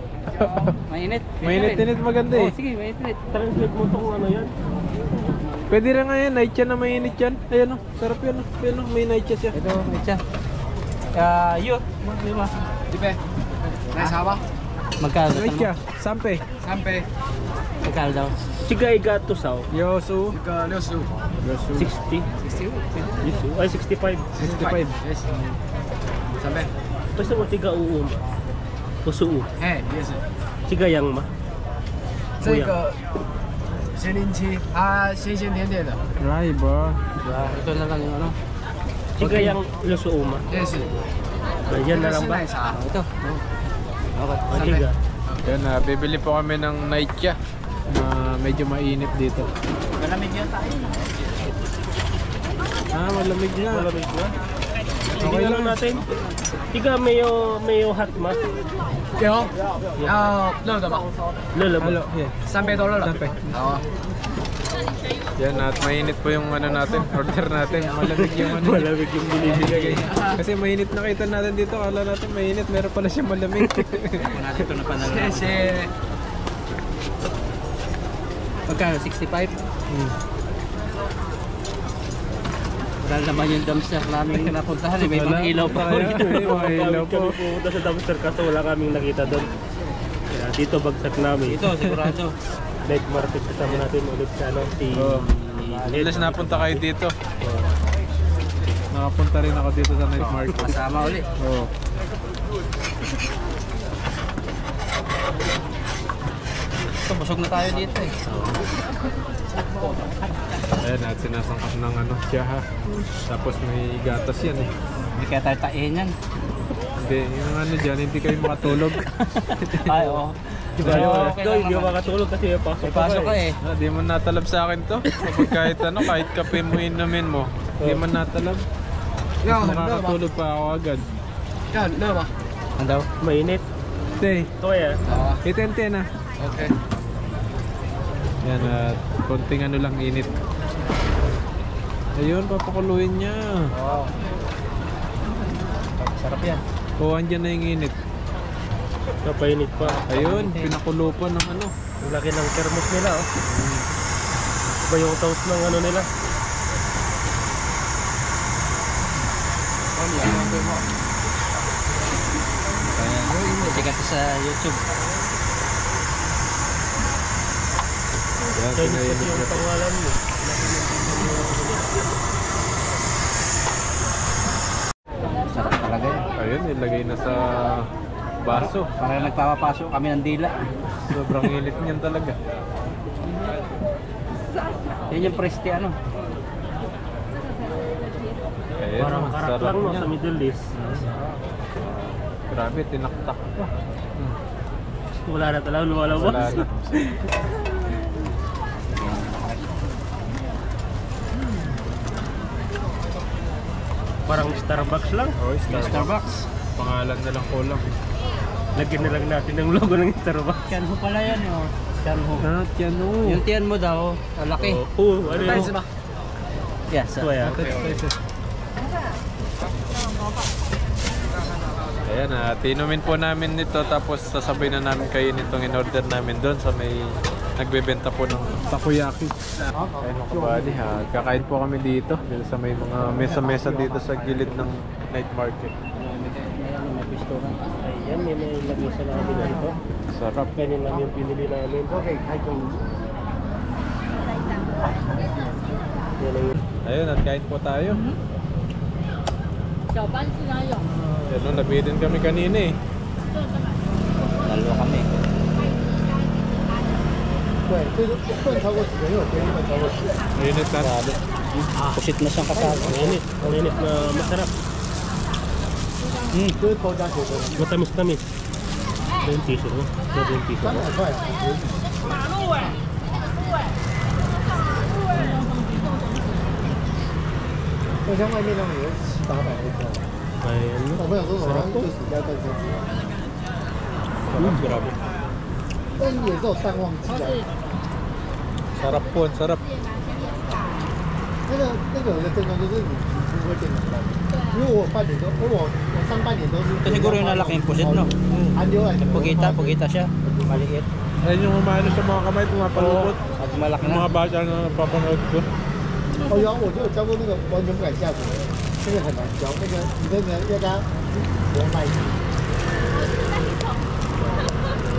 Mainit. Mainit-init maganda eh. Sige, mainit. Translate mo itong ano yan. Pwede rin nga yan, night siya na mainit yan. Ayan o, sarap yan o. Ayan o, may night siya. Ito, may siya. Yun. Diba? Magkano? Night siya, sampe. Magkano daw? Chigay gato sao. Yosu. 65。 Yosu. 60. Ay, 65. 65. Basta mo tiga uun. Pusuo. 哎，也是。 Chigayang ma. 这个咸柠七，它咸咸甜甜的， Live ah. Ito na lang yung ano. Chigayang lusuo ma. 也是。 Yan na lang 是 ba? 奶茶。 Ito. Okay. Chiga. Yan na, bibili po kami ng night siya. Na medyo mainit dito. Malamig yan tayo. Ah, malamig na. Malamig na. Okay Tingnan lang. natin. Tiga mayo hot ma. 有，要热的吗？Lalo ba? Hello, yeah. 3杯都热了。 3杯。好啊。Yan, at mainit po yung ano natin, order natin. Malamig yung ano. Malamig yung binibigay. Kasi mainit nakita natin dito. Akala natin mainit, meron pala siya malamig. Natin ito na panalo. Magkano? 65? Wala naman yung dumpster namin napuntahan eh. May mga ilaw pa Kaya, may mga ilaw po. Kami pumunta sa dumpster kaso wala kaming nakita doon. Kaya dito bagsak namin. Dito, sigurado. Night market kasama natin ulit sa ano, si... Unless napunta kayo dito. Nakapunta rin ako dito sa night market. Masama ulit. Oo. Ito, busog na tayo dito eh. Ayan, at sinasangkap ng ano, siyaha. Tapos may gatas yan eh. Hindi kaya tayo tain yan. Hindi, yung ano dyan, hindi kayo makatulog. Ay, oo. Diba, hindi ko makatulog kasi may pasok Pasok ka eh. Di mo natalab sa akin to. Kapag kahit ano, kahit kape mo inumin mo, di mo natalab. Makakatulog pa ako agad. Ano daw? Mainit. Tay, Ito kaya. itente na. Okay. Yan, at konting ano lang init. Ayun, papakuluin niya. Wow. Sarap yan. O, andyan na yung init. Kapainit pa. Ayun, pinakulo pa ng ano. Ang laki ng thermos nila oh. Iba yung toast ng ano nila. Sikat sa YouTube. Yan, Chinese pinainit kasi yung niya. pangalan mo. Sarap talaga yan. Ayun, ilagay na sa baso. Parang nagpapapasok kami ng dila. Sobrang init niyan talaga. Yan yung presti ano. Ayun, Parang ang karak sarap lang no, niya. sa Middle East. Grabe, tinaktak pa. Wala na talaga lumalabas. Wala na. Parang Starbucks lang. Oh, Starbucks. Pangalan na lang kulang. Lagyan na lang natin ng logo ng Starbucks. Tiyan ho pala yan oh. Tiyan ho. Ah, yan o. Yung tiyan mo daw, laki. Oh, ano yun? Yes. Ito kaya. Ayan, tinumin po namin nito tapos sasabay na namin kayo nitong in-order namin doon sa may nagbebenta po ng takoyaki. Ayun mga kabali ha, kakain po kami dito sa may mga mesa-mesa dito sa gilid ng night market. Ayan, may nilagay sa namin dito. Sarap. Ganyan lang yung pinili namin. Okay, hi kong. Yan lang yun. Ayun, at kain po tayo. Yan o, nabidin kami kanina eh. Dalawa kami. Init na. Pusit na siyang kasama. Ang init na masarap. Matamis-tamis. Ito yung piso mo. Ito yung piso mo. Ayan no. Sarap po. Grabe. Sarap po, sarap. 那个有的症状就是你皮肤会变得很烂，因为我半年都，我上半年都是。 Ito siguro yung nalaking pusit no? 寒流来， Pugita siya. Maliit. Ayun yung umano sa mga kamay, pumapalubot. At malaki Yung na. mga bata na napapanood ko.哦，有啊，我就有教过那个完全不敢下嘴，那个很难教，那个你真的要跟他多耐心。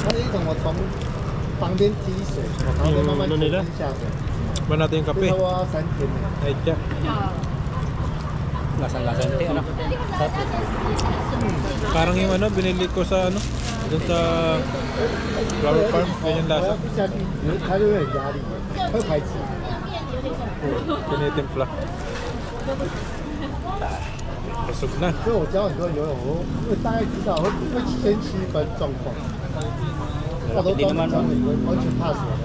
它是一种我从旁边滴水，然后再慢慢下水， Ba natin yung 这 kape? 差不多要3天呢。 Ay, tiya. Lasang-lasa yung ano. Parang yung ano, binili ko sa ano, dun sa flower farm, ganyan 我 lasa. 要不下去，他就会很压力，会排斥。 Tinitimpla. Busog na. 所以我教很多人游泳，我会大概知道会先区分状况，到时候教你教你完全 pass 我的。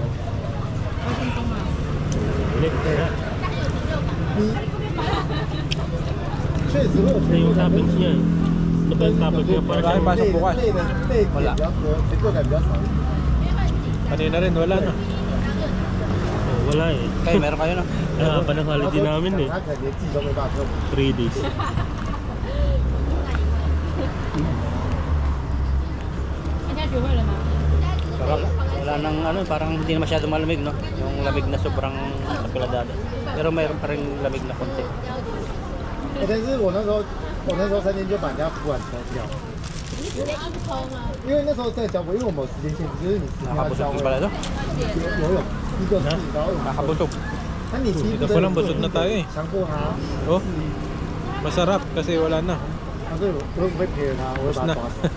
Init. 你确实会有 Ito yung toppings niya. Ito yung toppings niya para Marami siyang pasok bukas.累点比较多，成就感比较少。 Kanina rin, wala na. Wala eh. Kayo, meron kayo no? Kaya pa ng holiday namin eh. 他可能连自己都没办法弄。 3 days. Sarap. Wala nang ano, parang hindi na masyado malamig, no? Yung lamig na sobrang kapiladado. Pero mayroon pa rin lamig na konti.但是我那时候3天就把人家服完抽掉。因为那时候真的交不，因为我们有时间限制，就是你时间要交 Nakabusog din pala to. 游泳一个是，然后Nakabusog. 那你其实 Ito pa lang, busog na tayo eh. 强迫他， Oh, masarap kasi wala na. 他对我会陪着他，我会把他抓死。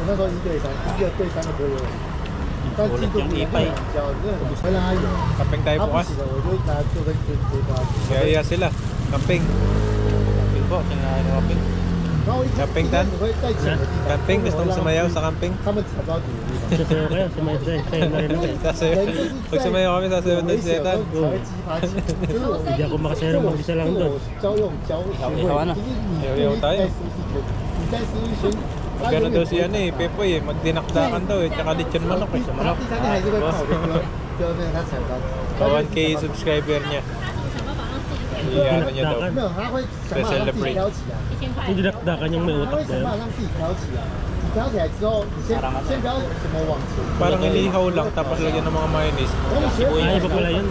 我那时候1对3，1个对3都不会游泳，但进度不能教，真的我会让他游。 Kamping tayo 他不 bukas. 行的，我就拿救生圈直接抓他。 Kaya sila. Camping. Camping po, tingnan yung camping. 然后一 Camping tan? 你会在浅的地方， Camping, gusto mong sumayaw sa camping? 他们踩不到底的地方。 Sasayaw kayo, sasayaw na rin ako eh. Sasayaw. 人就是 Pag 在 sumayaw kami, sasayaw 有 doon 危 si 险的 Etan. 时候才会激发起来，就是我 Hindi ako makasaya ng mag-isa lang doon. 教用教学会，就是你在实习前，你在实习前， Magano daw si ano eh, Pepoy eh, magdinakdakan daw eh, tsaka lechon manok eh. 他第3天还是会跑的，就那个他踩不到。 1K subscriber niya. Iyan niya daw. 没有，他会想办法让自己挑起来， Yung dinakdakan yung may 他 utak 会 na 想 yun. 办法让自己挑起来。你挑起来之后，你先不要什么往前， Parang ilihaw lang tapos lagyan ng mga mayonnaise. 然后你学会 Ay, iba pala yun.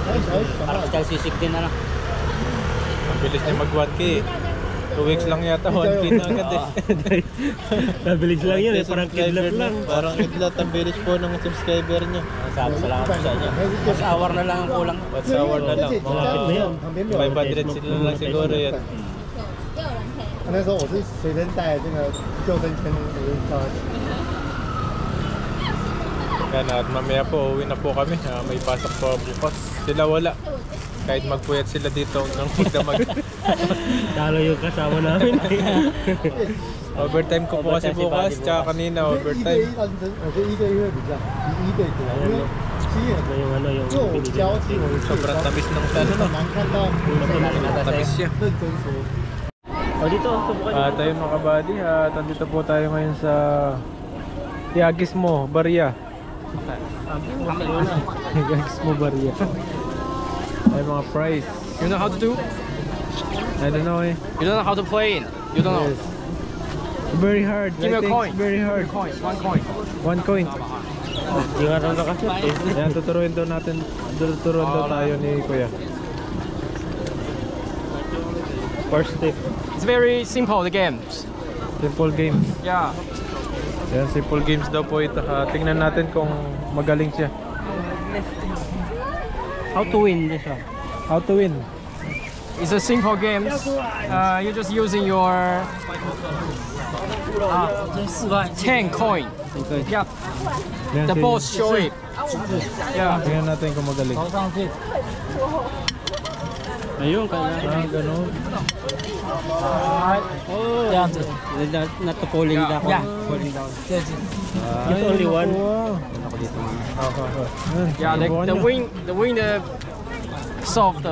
然后你才会想办 Parang 法。 style sisig din ano. Ang bilis niya mag 1K eh. 2 weeks lang yata, 1K na agad eh. Nabilis lang yun eh, parang kidlat lang. Parang kidlat ang bilis po ng subscriber niya. Salamat po sa inyo. Mas hour na lang ang kulang. What's hour na lang? 旁边没有人。 500 sila lang siguro yan. 那时候我是随身带这个救生圈，我就叫他起。 Yan at mamaya po, uwi na po kami. May pasok po bukas. Sila wala. Kahit magpuyat sila dito ng magdamag. Talo yung kasama namin eh. Overtime ko po kasi bukas, tsaka kanina 1对 overtime. 1当真，我觉得1对1会比较比1对多，因为其实 Ito yung ano, yung 因为我 binili 教 natin. 其实我是 Sobrang tamis ng tano很 no. 难看到Tamis siya. 认真说。 O dito, subukan. Tayo mga kabady, andito po tayo ngayon sa Tiagismo, Barya. Tiagismo, Barya. Ay mga price. You know how to do? I don't know eh. You don't know how to play it? You don't know? Yes. Very hard. Give me I a think coin. it's very hard. Coin, 1 coin. 1 coin. Hindi nga rin nakasot eh. Ayan, tuturuan daw tayo ni Kuya. First step. It's very simple, the games. Simple games. Yeah. Ayan, simple games daw po ito. Tingnan natin kung magaling siya. How to win this one? How to win? It's a simple game. You're just using your 10 coin. Yeah. Ayan, The si- boss show it. Yeah. Tingnan natin kung magaling. Ayun, kailangan. Ganun. Not to falling down. Yeah. Falling down. It's only one. Wow. Yeah, the wing soft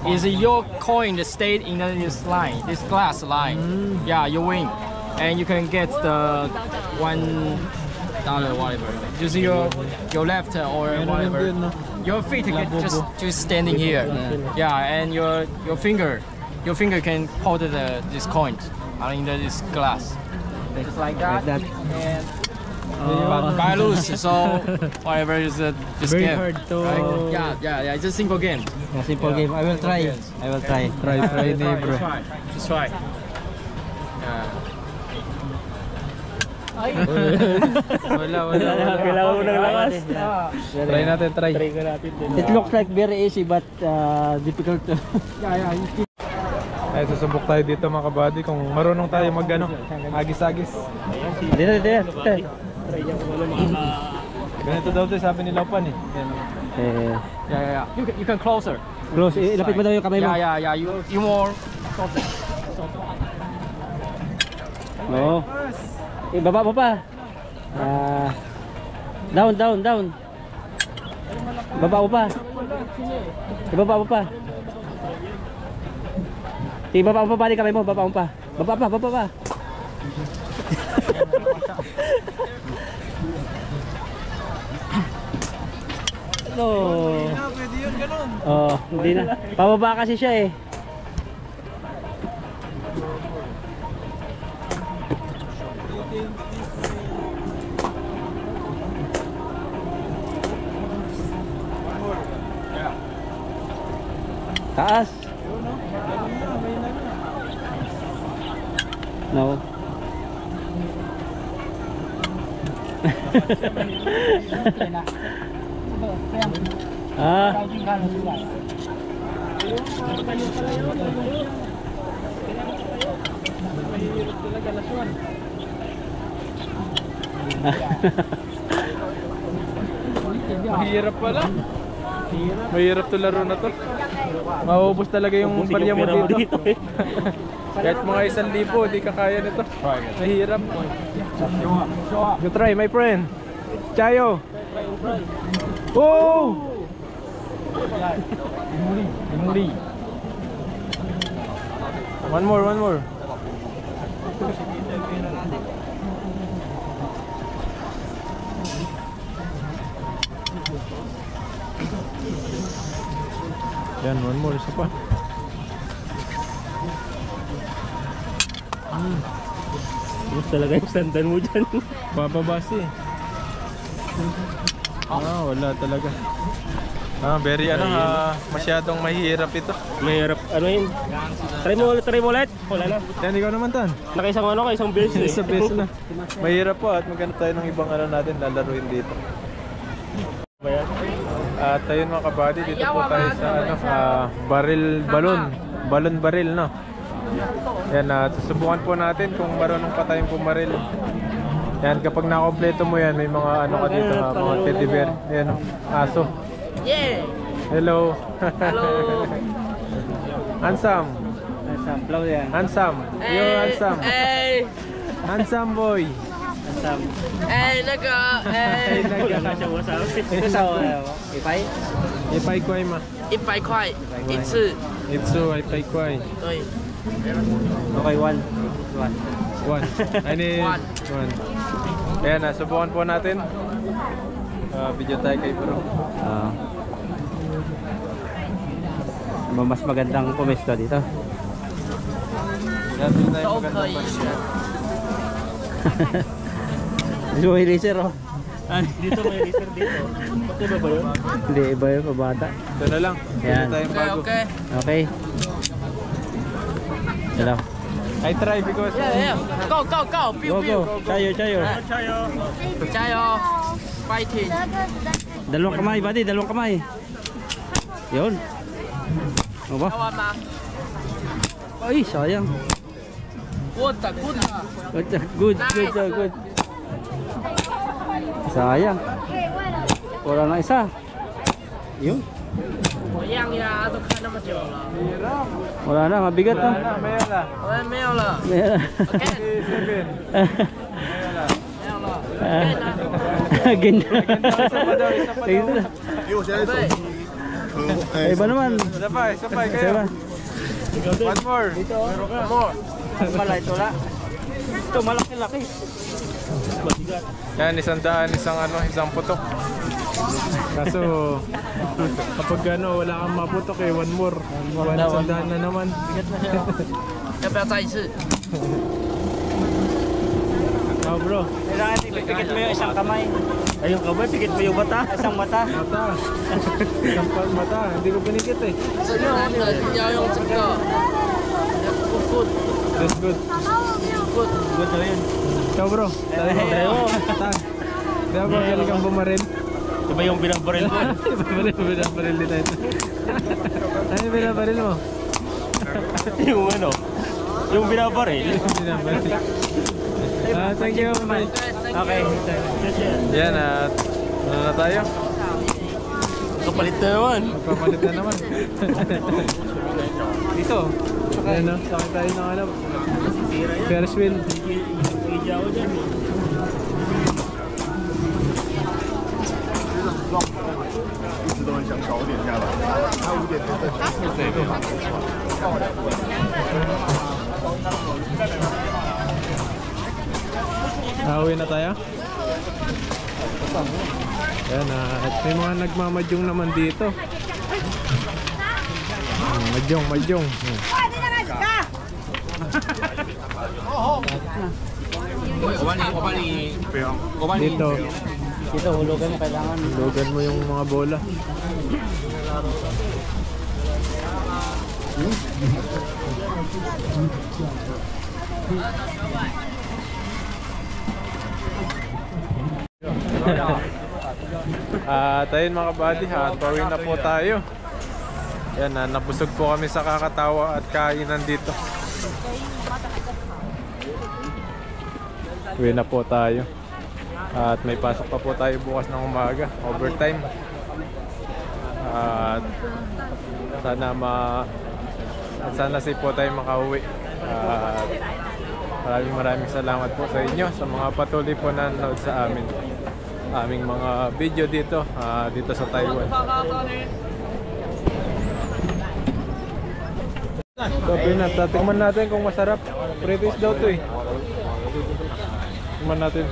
is your coin that stayed in this line, this glass line. Yeah, you win, and you can get the $1 whatever. Just your left or whatever. Your feet can just standing here. Yeah, and your finger can hold this coin in this glass. Just like that. And but I lose, so whatever is this Very game. hard to- Right? Yeah. It's a simple game. Yeah, simple game. I will try. Try ni bro. Just try. Wala. Kailangan mo ng lakas. Try natin, try. Try ka natin din. It looks like very easy but difficult to. Ay, susubok tayo dito mga kabady kung marunong tayo mag-ano, agis-agis. Dito. Ganito daw to sabi ni Lopan eh. Yeah. You can closer. Close. Lapit mo daw yung kamay mo. Yeah. You more closer. Oo. Baba mo pa. Down. Baba mo pa. Ibaba mo pa. Sige, baba mo pa, balik kamay mo, baba mo pa. Baba pa. dito. Pwede yun, ganun. Oh, hindi na. Pababa kasi siya eh. Taas. No. Ah. Mahirap pala. Mahirap to laro na to. Maubos talaga yung palya mo dito. Kahit mga 1,000, di ka kaya nito. Mahirap. You try, my friend. Chayo. Oh! Imuli. One more. Yan, one more, isa pa. Gusto talaga yung sandan mo dyan. Bababasi. Wala talaga. Very masyadong mahirap ito. Mahirap. Ano yun? Try mo ulit. Wala na. Yan, ikaw naman tan. Nakaisang kaisang beses eh. Isa beses na. Mahirap po at maganda tayo ng ibang natin lalaruin dito. At ayun mga kabady, dito po tayo sa balon-baril, no? Yan, susubukan po natin kung marunong pa tayong pumaril. Yan, kapag nakompleto mo yan, may mga ka dito, mga teddy bear. Yan, aso. Yeah. Hello. Handsome. Blow yan. Handsome. You're handsome. Handsome boy.那个，100块吗100块一次。一次100块。对。Okay, one. I need one. Ayan, subukan po natin. Video tayo kay bro. Mas magandang pumesto dito. Yan, dito tayo magandang pasya. Dito may laser oh. Dito may laser dito. Pati ba yun? Hindi, iba yun, pabata. Ito na lang. Yan. Dito tayong bago. Okay. Hello. I try because... Yeah. Go. Pew, pew. Chayo. Chayo. Fighting. Dalawang kamay, buddy. Dalawang kamay. Yun. Ano ba? Ay, sayang. Good. Good. Sayang. Wala na isa. Yun. 我样呀，都看那么久了。 Wala na, mabigat na.我没有了。 Again. Iba naman. Sabay kayo. One more. Pala ito la. Ito malaki-laki. Yan, isang putok. Kaso kapag wala kang maputok one more. 100 na naman. 要不要再一次？ Bro. Kailangan ipikit mo yung isang kamay. Ay, yung kamay, pikit mo yung mata. Isang mata. Isang mata. Hindi ko pinikit eh. 这个男人要用这个。Good. That's good. Good na yun. Ikaw bro. Tayo. Kaya ba galing kang bumaril? Iba yung binabaril mo. Binabaril din tayo. Ano yung binabaril mo? Yung ano? Yung binabaril. Binabaril. Thank you. Okay. Yan at ano na tayo? Kapalit na naman. Magpapalit na naman. Dito. Ayan o. Sakit tayo ng Ferris wheel. Uwi na tayo? Ayan, at may mga nagmamadyong naman dito. Madyong. Dito, hulugan mo kailangan. Hulugan mo yung mga bola. At ayun mga kabady, at pauwi na po tayo. Yan, nabusog po kami sa kakatawa at kainan dito. Uwi na po tayo. At may pasok pa po tayo bukas ng umaga, overtime. At sana safe po tayo makauwi. At maraming salamat po sa inyo, sa mga patuloy po na nanonood sa aming mga video dito sa Taiwan. So Pinat, tingnan natin kung masarap. Pretis daw to eh. Tingnan natin.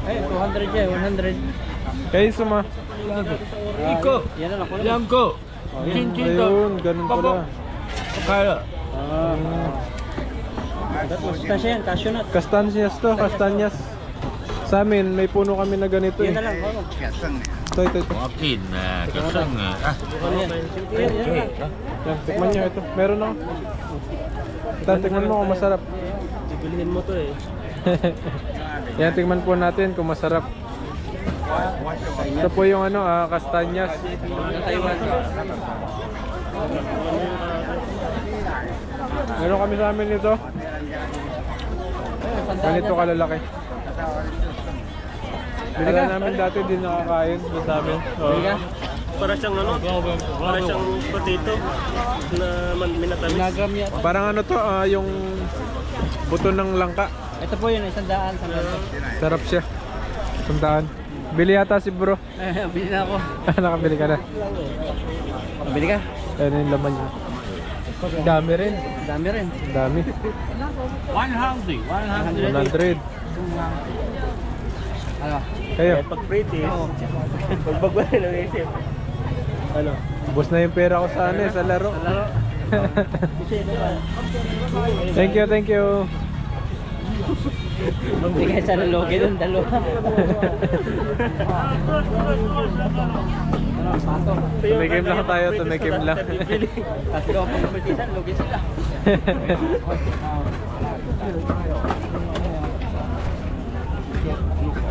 Ay, 200 yan, 100. Kayo suma. Iko. Yan na lang. Yamko. Ayun, ganun pala. Kaya. Sustansya yan, cashew nut. Kastanyas to, kastanyas. Sa amin, may puno kami na ganito eh. Yan na lang. Ito. Wakin na. Kasang. Yan, tikman nyo ito. Meron ako. Tikman mo kung masarap. Bibilihin mo to eh. Yan, tingnan po natin kung masarap. Ito po yung kastanyas. Meron kami sa amin nito. Ganito kalalaki. Binila namin dati, din nakakain sa amin. Para siyang para siyang potato na minatamis. Ginagam yan. Parang to, yung buto ng langka. Ito po yun, 100. Sarap siya. 100. Bili yata si bro. Bili na ako. Nakabili ka na. Bili ka? Ayan yung laman niya. Dami rin. Dami rin. Dami. 100. Ano? Kayo. Pag pretty, pagbagwa rin ang isip. Ano? Ubus na yung pera ko sa sa laro. Thank you. Magbigay sa lugi doon, dalawa. Tumikim lang tayo, tumikim lang. Kasi kung pagpapitisan, lugi sila.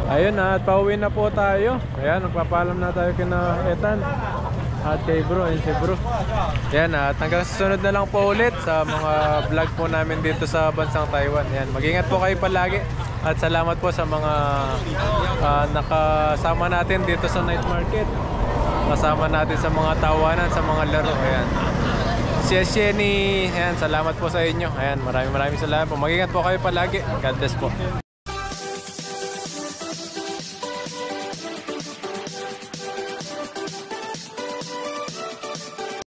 Ayun at pauwi na po tayo. Ayan, nagpapaalam na tayo kina Ethan at kay bro, ayun si bro. Ayan, at hanggang susunod na lang po ulit sa mga vlog po namin dito sa bansang Taiwan. Ayan, mag-ingat po kayo palagi. At salamat po sa mga nakasama natin dito sa night market. Kasama natin sa mga tawanan, sa mga laro. Ayan. Ayan, salamat po sa inyo. Ayan, maraming salamat po. Mag-ingat po kayo palagi. God bless po.